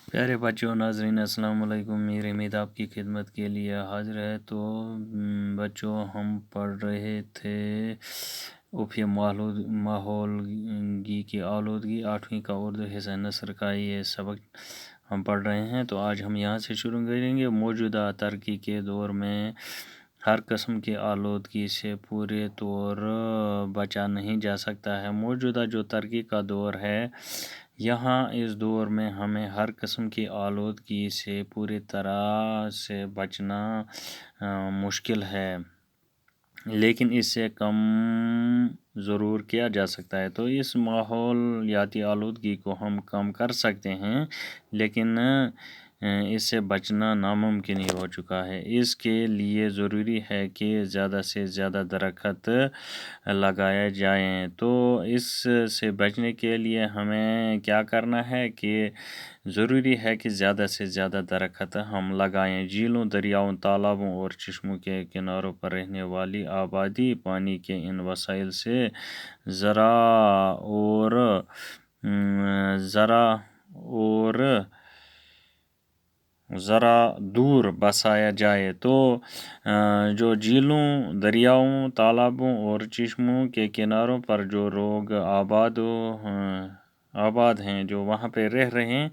پیارے بچوں ناظرین السلام علیکم، میری امید آپ کی خدمت کے لیے حاضر ہے۔ تو بچوں ہم پڑھ رہے تھے افیہ ماحولیاتی کی آلودگی 8ویں کا اردو حصہ نثر کا یہ سبق ہم پڑھ رہے ہیں۔ تو آج ہم یہاں سے شروع کریں گے۔ موجودہ ترقی کے دور میں ہر قسم کی آلودگی سے پورے طور بچا نہیں جا سکتا ہے۔ موجودہ جو ترقی کا دور ہے، یہاں اس دور میں ہمیں ہر قسم کی آلودگی سے پوری طرح سے بچنا مشکل ہے، لیکن اس سے کم ضرور کیا جا سکتا ہے۔ تو اس ماحولیاتی آلودگی کو ہم کم کر سکتے ہیں، لیکن اس سے بچنا ناممکن ہی ہو چکا ہے۔ اس کے لیے ضروری ہے کہ زیادہ سے زیادہ درخت لگائے جائیں۔ تو اس سے بچنے کے لیے ہمیں کیا کرنا ہے کہ ضروری ہے کہ زیادہ سے زیادہ درخت ہم لگائیں۔ جھیلوں، دریاؤں، تالابوں اور چشموں کے کناروں پر رہنے والی آبادی پانی کے ان وسائل سے ذرا دور بسایا جائے۔ تو جو جھیلوں، دریاؤں، تالابوں اور چشموں کے کناروں پر جو لوگ آباد ہیں، جو وہاں پہ رہ رہے ہیں،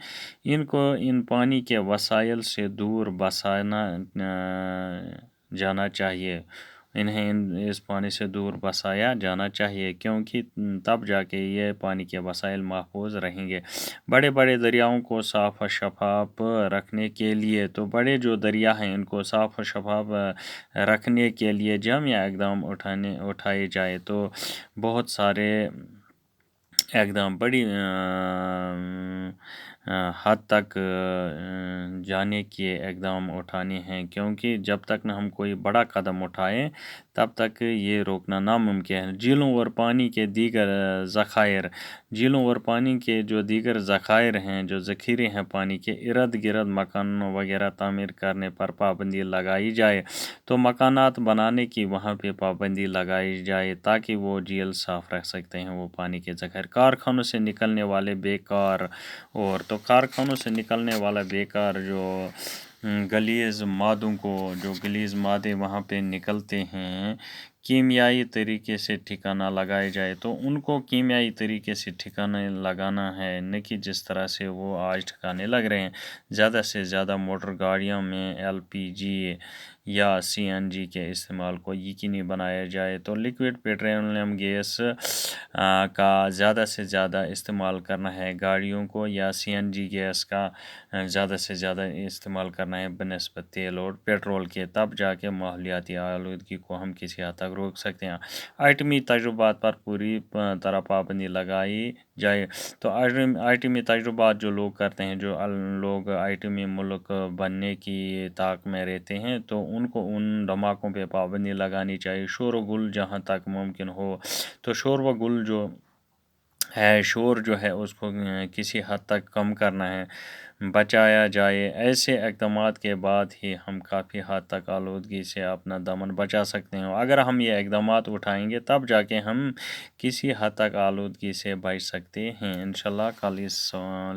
ان کو ان پانی کے وسائل سے دور بسانا جانا چاہیے۔ انہیں اس پانی سے دور بسایا جانا چاہیے، کیونکہ تب جا کے یہ پانی کے وسائل محفوظ رہیں گے۔ بڑے بڑے دریاؤں کو صاف و شفاف رکھنے کے لیے، تو بڑے جو دریا ہیں ان کو صاف و شفاف رکھنے کے لیے جامع اقدام اٹھائے جائے۔ تو بہت سارے اقدام بڑی حد تک جانے کے اقدام اٹھانے ہیں، کیونکہ جب تک نہ ہم کوئی بڑا قدم اٹھائیں تب تک یہ روکنا ناممکن ہے۔ جھیلوں اور پانی کے دیگر ذخائر، جھیلوں اور پانی کے جو دیگر ذخائر ہیں، جو ذخیرے ہیں پانی کے، ارد گرد مکان وغیرہ تعمیر کرنے پر پابندی لگائی جائے۔ تو مکانات بنانے کی وہاں پہ پابندی لگائی جائے تاکہ وہ جھیل صاف رکھ سکتے ہیں وہ پانی کے ذخائر۔ کارخانوں سے نکلنے والے کارخانوں سے نکلنے والا بیکار جو گلیز مادے وہاں پہ نکلتے ہیں، کیمیائی طریقے سے ٹھکانہ لگائے جائے۔ تو ان کو کیمیائی طریقے سے ٹھکانہ لگانا ہے، نہ کہ جس طرح سے وہ آج ٹھکانے لگ رہے ہیں۔ زیادہ سے زیادہ موٹر گاڑیوں میں LPG یا CNG کے استعمال کو یقینی بنایا جائے۔ تو لیکوڈ پیٹرولیم گیس کا زیادہ سے زیادہ استعمال کرنا ہے گاڑیوں کو، یا CNG گیس کا زیادہ سے زیادہ استعمال کرنا ہے بنسبت تیل اور پیٹرول کے، تب جا کے ماحولیاتی آلودگی کو ہم کسی حد تک روک سکتے ہیں۔ ایٹمی تجربات پر پوری طرح پابندی لگائی جائے۔ تو ایٹمی تجربات جو لوگ کرتے ہیں، جو لوگ ایٹمی ملک بننے کی طاق میں رہتے ہیں، تو ان کو ان دھماکوں پہ پابندی لگانی چاہیے۔ شور و گل جہاں تک ممکن ہو، تو شور و گل جو ہے، شور جو ہے، اس کو کسی حد تک کم کرنا ہے، بچایا جائے۔ ایسے اقدامات کے بعد ہی ہم کافی حد تک آلودگی سے اپنا دامن بچا سکتے ہیں۔ اگر ہم یہ اقدامات اٹھائیں گے تب جا کے ہم کسی حد تک آلودگی سے بچ سکتے ہیں۔ انشاءاللہ کل اس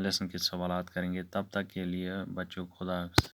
لیسن کے سوالات کریں گے۔ تب تک کے لیے بچوں خدا حافظ۔